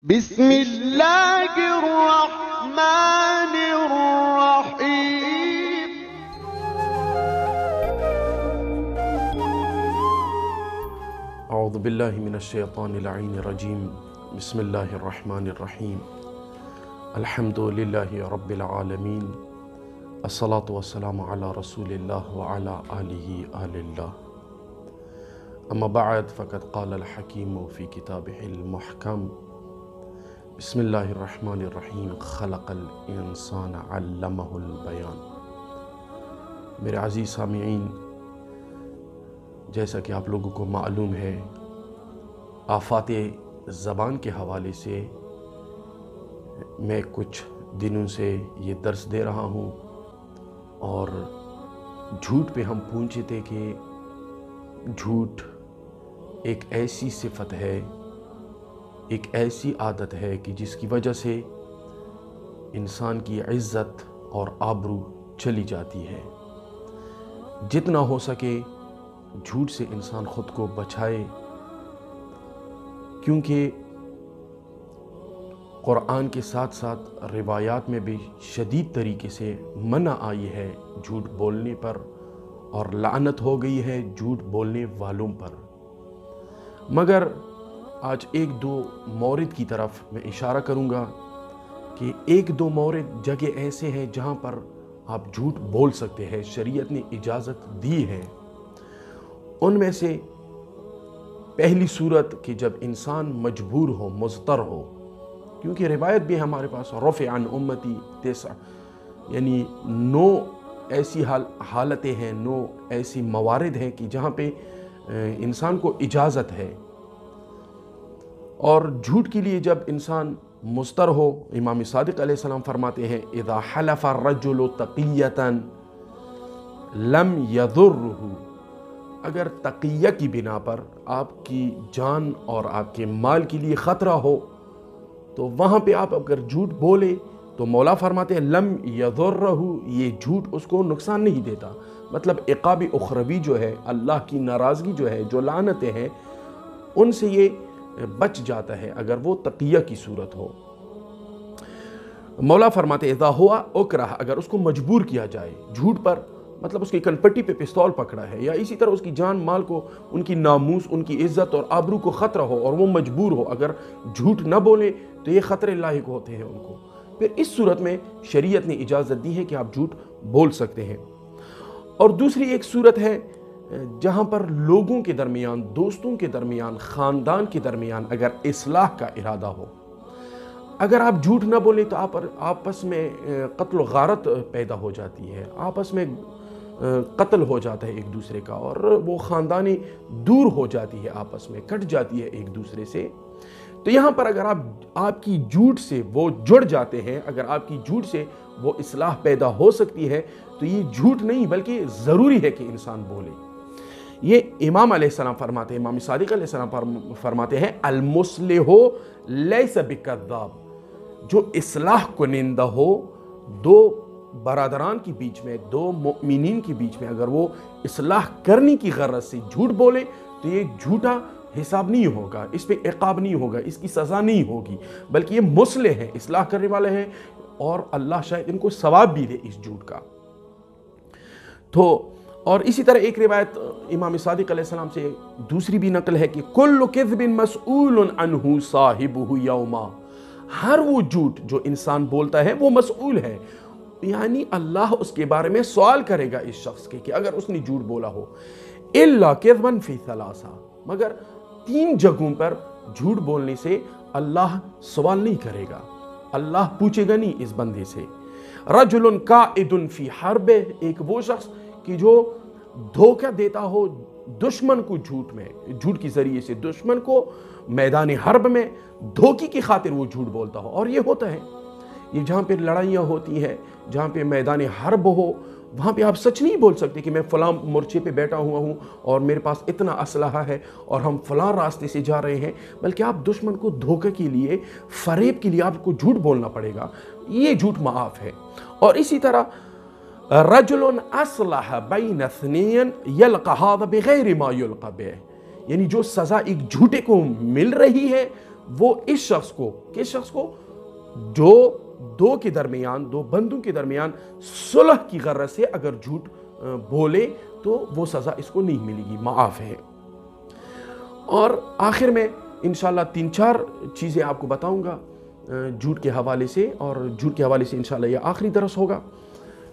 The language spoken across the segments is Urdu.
بسم اللہ الرحمن الرحیم اعوذ باللہ من الشیطان اللعین الرجیم بسم اللہ الرحمن الرحیم الحمد للہ رب العالمین الصلاة والسلام علی رسول اللہ وعلی آلہ آل اللہ اما بعد فقد قال الحکیم فی کتابہ المحکم بسم اللہ الرحمن الرحیم خلق الانسان علمہ البیان۔ میرے عزیز سامعین، جیسا کہ آپ لوگوں کو معلوم ہے، آفات زبان کے حوالے سے میں کچھ دنوں سے یہ درس دے رہا ہوں، اور جھوٹ پہ ہم پوچھے تھے کہ جھوٹ ایک ایسی صفت ہے، ایک ایسی عادت ہے کہ جس کی وجہ سے انسان کی عزت اور آبرو چلی جاتی ہے۔ جتنا ہو سکے جھوٹ سے انسان خود کو بچائے، کیونکہ قرآن کے ساتھ ساتھ روایات میں بھی شدید طریقے سے منع آئی ہے جھوٹ بولنے پر، اور لعنت ہو گئی ہے جھوٹ بولنے والوں پر۔ مگر آج ایک دو مورد کی طرف میں اشارہ کروں گا کہ ایک دو مورد جگہ ایسے ہیں جہاں پر آپ جھوٹ بول سکتے ہیں، شریعت نے اجازت دی ہے۔ ان میں سے پہلی صورت کہ جب انسان مجبور ہو، مضطر ہو، کیونکہ روایت بھی ہمارے پاس رفع عن امتی 9، یعنی 9 ایسی حالتیں ہیں، 9 ایسی موارد ہیں کہ جہاں پہ انسان کو اجازت ہے۔ اور جھوٹ کے لیے جب انسان مضطر ہو، امام صادق علیہ السلام فرماتے ہیں اذا حلف الرجل تقیۃ لم یضرہ، اگر تقیہ کی بنا پر آپ کی جان اور آپ کے مال کے لیے خطرہ ہو تو وہاں پہ آپ اگر جھوٹ بولے تو مولا فرماتے ہیں لم یضرہ، یہ جھوٹ اس کو نقصان نہیں دیتا، مطلب عقاب اخروی جو ہے، اللہ کی ناراضگی جو ہے، جو لعنتیں ہیں، ان سے یہ بچ جاتا ہے اگر وہ تقیہ کی صورت ہو۔ مولا فرماتے اذا ہوا اکرہ، اگر اس کو مجبور کیا جائے جھوٹ پر، مطلب اس کی کنپٹی پہ پستول پکڑا ہے، یا اسی طرح اس کی جان مال کو، ان کی ناموس، ان کی عزت اور آبرو کو خطرہ ہو اور وہ مجبور ہو، اگر جھوٹ نہ بولے تو یہ خطرے لاحق ہوتے ہیں ان کو، پھر اس صورت میں شریعت نے اجازت دی ہے کہ آپ جھوٹ بول سکتے ہیں۔ اور دوسری ایک صورت ہے جہاں پر لوگوں کے درمیان، دوستوں کے درمیان، خاندان کے درمیان اگر اصلاح کا ارادہ ہو، اگر آپ جھوٹ نہ بولیں تو آپس میں قتل و غارت پیدا ہو جاتی ہے، آپس میں قتل ہو جاتا ہے ایک دوسرے کا، اور وہ خاندانی دور ہو جاتی ہے، آپس میں کٹ جاتی ہے ایک دوسرے سے۔ تو یہاں پر اگر آپ کی جھوٹ سے وہ جڑ جاتے ہیں، اگر آپ کی جھوٹ سے وہ اصلاح پیدا ہو سکتی ہے، تو یہ جھوٹ نہیں بلکہ ضروری ہے کہ انسان بولے۔ یہ امام علیہ السلام فرماتے ہیں، امام صادق علیہ السلام فرماتے ہیں المصلح لیس بکذاب، جو اصلاح کنندہ ہو، دو برادران کے بیچ میں، دو مؤمنین کے بیچ میں اگر وہ اصلاح کرنے کی غرض سے جھوٹ بولے تو یہ جھوٹا حساب نہیں ہوگا، اس پہ عقاب نہیں ہوگا، اس کی سزا نہیں ہوگی، بلکہ یہ مصلح ہیں، اصلاح کرنے والے ہیں، اور اللہ شاید ان کو ثواب بھی دے اس جھوٹ کا۔ تو اور اسی طرح ایک روایت امام صادق علیہ السلام سے دوسری بھی نقل ہے کہ کل کذب مسئول عنہ صاحبہ یوما، ہر وہ جھوٹ جو انسان بولتا ہے وہ مسئول ہے، یعنی اللہ اس کے بارے میں سوال کرے گا اس شخص کے کہ اگر اس نے جھوٹ بولا ہو، الا کذبا فی ثلاثہ، مگر 3 جگہوں پر جھوٹ بولنے سے اللہ سوال نہیں کرے گا، اللہ پوچھے گا نہیں اس بندے سے۔ رجل قائد فی حرب، ایک وہ شخص کہ جو دھوکہ دیتا ہو دشمن کو، جھوٹ کے ذریعے سے دشمن کو میدان حرب میں دھوکے کی خاطر وہ جھوٹ بولتا ہو، اور یہ ہوتا ہے، یہ جہاں پہ لڑائیاں ہوتی ہیں، جہاں پہ میدان حرب ہو، وہاں پہ آپ سچ نہیں بول سکتے کہ میں فلاں مورچے پہ بیٹھا ہوا ہوں اور میرے پاس اتنا اسلحہ ہے اور ہم فلاں راستے سے جا رہے ہیں، بلکہ آپ دشمن کو دھوکے کے لیے، فریب کے لیے آپ کو جھوٹ بولنا پڑے گا، یہ جھوٹ معاف ہے۔ اور اسی طرح رجل اصلح بین اثنین یلقى هذا بغیر ما یلقى به، یعنی جو سزا ایک جھوٹے کو مل رہی ہے وہ اس شخص کو، کس شخص کو؟ جو دو کے درمیان، دو بندوں کے درمیان صلح کی غرض سے اگر جھوٹ بولے تو وہ سزا اس کو نہیں ملے گی، معاف ہے۔ اور آخر میں انشاءاللہ 3-4 چیزیں آپ کو بتاؤں گا جھوٹ کے حوالے سے، اور جھوٹ کے حوالے سے انشاءاللہ یہ آخری درس ہوگا،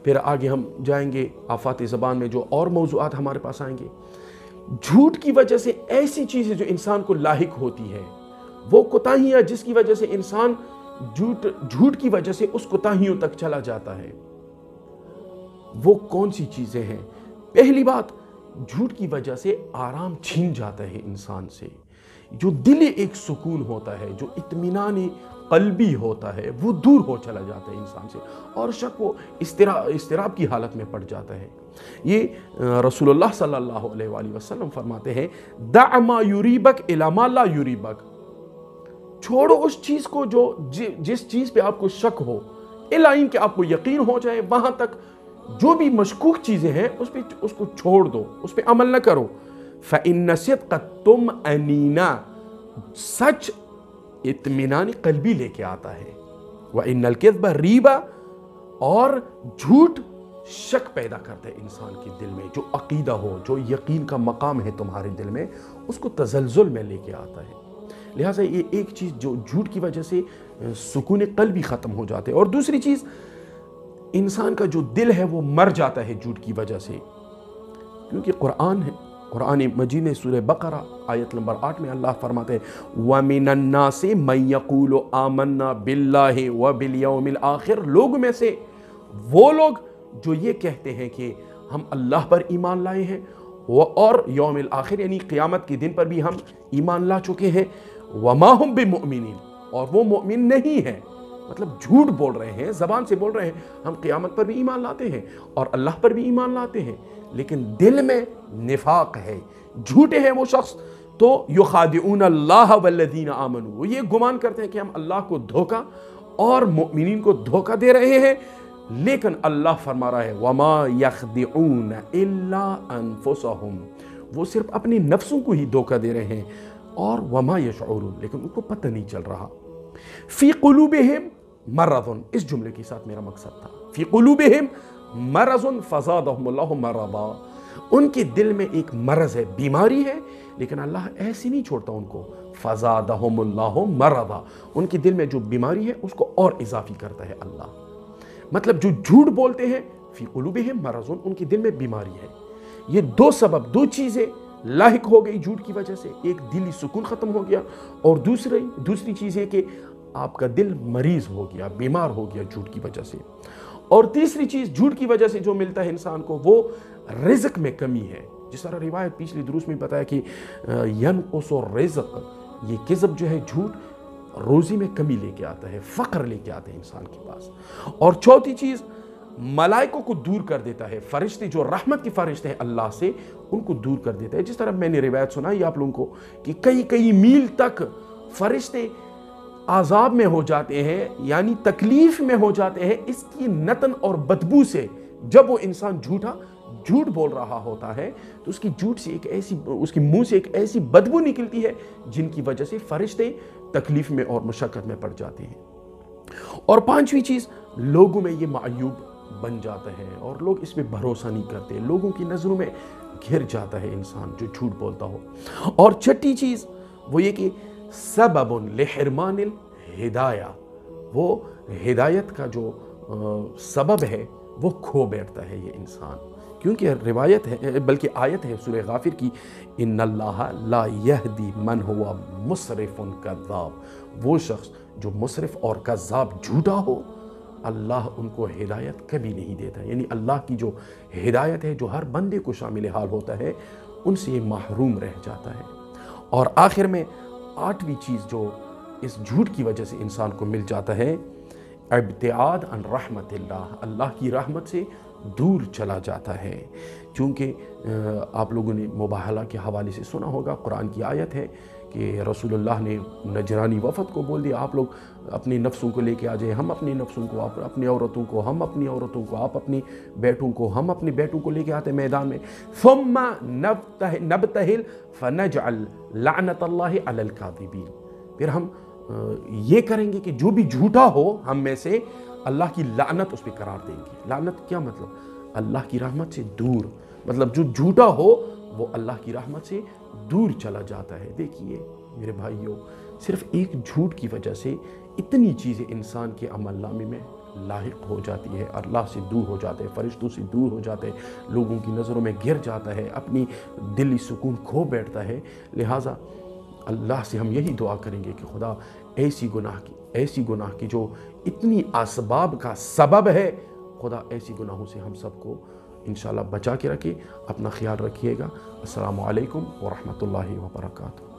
پھر آگے ہم جائیں گے آفات زبان میں جو اور موضوعات ہمارے پاس آئیں گے۔ جھوٹ کی وجہ سے ایسی چیزیں جو انسان کو لاحق ہوتی ہے، وہ کوتاہیاں جس کی وجہ سے انسان جھوٹ کی وجہ سے اس کوتاہیوں تک چلا جاتا ہے، وہ کون سی چیزیں ہیں؟ پہلی بات، جھوٹ کی وجہ سے آرام چھین جاتا ہے انسان سے، جو دل ایک سکون ہوتا ہے، جو اطمینان قلبی ہوتا ہے، وہ دور ہو چلا جاتا ہے انسان سے، اور شک وہ اضطراب کی حالت میں پڑ جاتا ہے۔ یہ رسول اللہ صلی اللہ علیہ وآلہ وسلم فرماتے ہیں، دع ما یریبک الی ما لا یریبک، چھوڑو اس چیز کو جو جس چیز پہ آپ کو شک ہو، الی کہ آپ کو یقین ہو جائے، وہاں تک جو بھی مشکوک چیزیں ہیں اس کو چھوڑ دو، اس پہ عمل نہ کرو۔ فإن صدق طمأنینہ، سچ اطمینان قلبی لے کے آتا ہے، وإن الکذب ریبہ، اور جھوٹ شک پیدا کرتا ہے انسان کے دل میں، جو عقیدہ ہو، جو یقین کا مقام ہے تمہارے دل میں، اس کو تزلزل میں لے کے آتا ہے۔ لہٰذا یہ ایک چیز جو جھوٹ کی وجہ سے سکون قلبی ختم ہو جاتے ہیں، اور دوسری چیز، انسان کا جو دل ہے وہ مر جاتا ہے جھوٹ کی وجہ سے، کیونکہ قرآن ہے، قرآن مجید میں سورہ بقرہ آیت نمبر 8 میں اللہ فرماتے ہیں، وَمِنَ النَّاسِ مَن يَقُولُ آمَنَّا بِاللَّهِ وَبِالْيَوْمِ الْآخِرِ، لوگ میں سے وہ لوگ جو یہ کہتے ہیں کہ ہم اللہ پر ایمان لائے ہیں، اور یوم الآخر یعنی قیامت کے دن پر بھی ہم ایمان لا چکے ہیں، وَمَا هُمْ بِمُؤْمِنِينَ، اور وہ مومن نہیں ہیں، مطلب جھوٹ بول رہے ہیں، زبان سے بول رہے ہیں ہم قیامت پر بھی ایمان لاتے ہیں اور اللہ پر بھی ایمان لاتے ہیں، لیکن دل میں نفاق ہے، جھوٹے ہیں وہ شخص۔ تو یخادعون اللہ والذین آمنوا، وہ یہ گمان کرتے ہیں کہ ہم اللہ کو دھوکہ اور مؤمنین کو دھوکہ دے رہے ہیں، لیکن اللہ فرما رہا ہے وما یخدعون الا انفسہم، وہ صرف اپنی نفسوں کو ہی دھوکہ دے رہے ہیں، اور وما یشعرون، لیکن ان کو پتہ نہیں چل رہا۔ فی قلوبہم مرض، اس جملے کے ساتھ میرا مقصد تھا، فی قلوبہم مرض فزادہم اللہ مرضا، ان کے دل میں ایک مرض ہے، بیماری ہے، لیکن اللہ ایسے نہیں چھوڑتا ان کو، فزادہم اللہ مرضا، ان کے دل میں جو بیماری ہے اس کو اور اضافی کرتا ہے اللہ۔ مطلب جو جھوٹ بولتے ہیں، فی قلوبہم مرض، ان کے دل میں بیماری ہے۔ یہ دو سبب، دو چیزیں لاحق ہو گئی جھوٹ کی وجہ سے، ایک دلی سکون ختم ہو گیا، اور دوسری چیز ہے کہ آپ کا دل مریض ہو گیا، بیمار ہو گیا جھوٹ کی وجہ سے۔ اور تیسری چیز جھوٹ کی وجہ سے جو ملتا ہے انسان کو، وہ رزق میں کمی ہے، جس طرح روایت پچھلی دروس میں بتایا کہ ینقص الرزق، یہ کذب جو ہے، جھوٹ روزی میں کمی لے کے آتا ہے، فقر لے کے آتا ہے انسان کے پاس۔ اور چوتھی چیز، ملائکوں کو دور کر دیتا ہے، فرشتے جو رحمت کے فرشتے ہیں اللہ سے، ان کو دور کر دیتا ہے۔ جس طرح میں نے روایت سنائی آپ لوگوں کو کہ کئی میل تک فرشتے عذاب میں ہو جاتے ہیں، یعنی تکلیف میں ہو جاتے ہیں اس کی نتن اور بدبو سے۔ جب وہ انسان جھوٹ بول رہا ہوتا ہے تو اس کی منہ سے ایک ایسی بدبو نکلتی ہے جن کی وجہ سے فرشتے تکلیف میں اور مشقت میں پڑ جاتے ہیں۔ اور پانچویں چیز، لوگوں میں یہ معیوب بن جاتا ہے اور لوگ اس پہ بھروسہ نہیں کرتے، لوگوں کی نظروں میں گھر جاتا ہے انسان جو جھوٹ بولتا ہو۔ اور چھٹی چیز وہ یہ کہ سبب لحرمان الہدایہ، وہ ہدایت کا جو سبب ہے وہ کھو بیٹھتا ہے یہ انسان، کیونکہ روایت ہے، بلکہ آیت ہے سورہ غافر کی، ان اللہ لا یہدی من ہوا مسرف کذاب، وہ شخص جو مسرف اور کذاب جھوٹا ہو، اللہ ان کو ہدایت کبھی نہیں دیتا، یعنی اللہ کی جو ہدایت ہے جو ہر بندے کو شامل حال ہوتا ہے، ان سے محروم رہ جاتا ہے۔ اور آخر میں آٹھویں چیز جو اس جھوٹ کی وجہ سے انسان کو مل جاتا ہے، ابتعاد عن رحمت اللہ، اللہ کی رحمت سے دور چلا جاتا ہے، چونکہ آپ لوگوں نے مباہلہ کے حوالے سے سنا ہوگا، قرآن کی آیت ہے کہ رسول اللہ نے نجرانی وفد کو بول دیا، آپ لوگ اپنی نفسوں کو لے کے آ جائیں، ہم اپنی نفسوں کو، آپ اپنی عورتوں کو، ہم اپنی عورتوں کو، آپ اپنی بیٹوں کو، ہم اپنے بیٹوں کو لے کے آتے میدان میں، ثم نبتہل فنجعل لعنت اللہ علی الکاذبین، پھر ہم یہ کریں گے کہ جو بھی جھوٹا ہو ہم میں سے اللہ کی لعنت اس پہ قرار دیں گے۔ لعنت کیا مطلب؟ اللہ کی رحمت سے دور، مطلب جو جھوٹا ہو وہ اللہ کی رحمت سے دور چلا جاتا ہے۔ دیکھیے میرے بھائیوں، صرف ایک جھوٹ کی وجہ سے اتنی چیزیں انسان کے عمل نامے میں لاحق ہو جاتی ہے، اللہ سے دور ہو جاتے ہیں، فرشتوں سے دور ہو جاتے ہیں، لوگوں کی نظروں میں گر جاتا ہے، اپنی دلی سکون کھو بیٹھتا ہے۔ لہٰذا اللہ سے ہم یہی دعا کریں گے کہ خدا ایسی گناہ کی جو اتنی اسباب کا سبب ہے، خدا ایسی گناہوں سے ہم سب کو انشاءاللہ بچا کے رکھے۔ اپنا خیال رکھیے گا۔ السلام علیکم ورحمۃ اللہ وبرکاتہ۔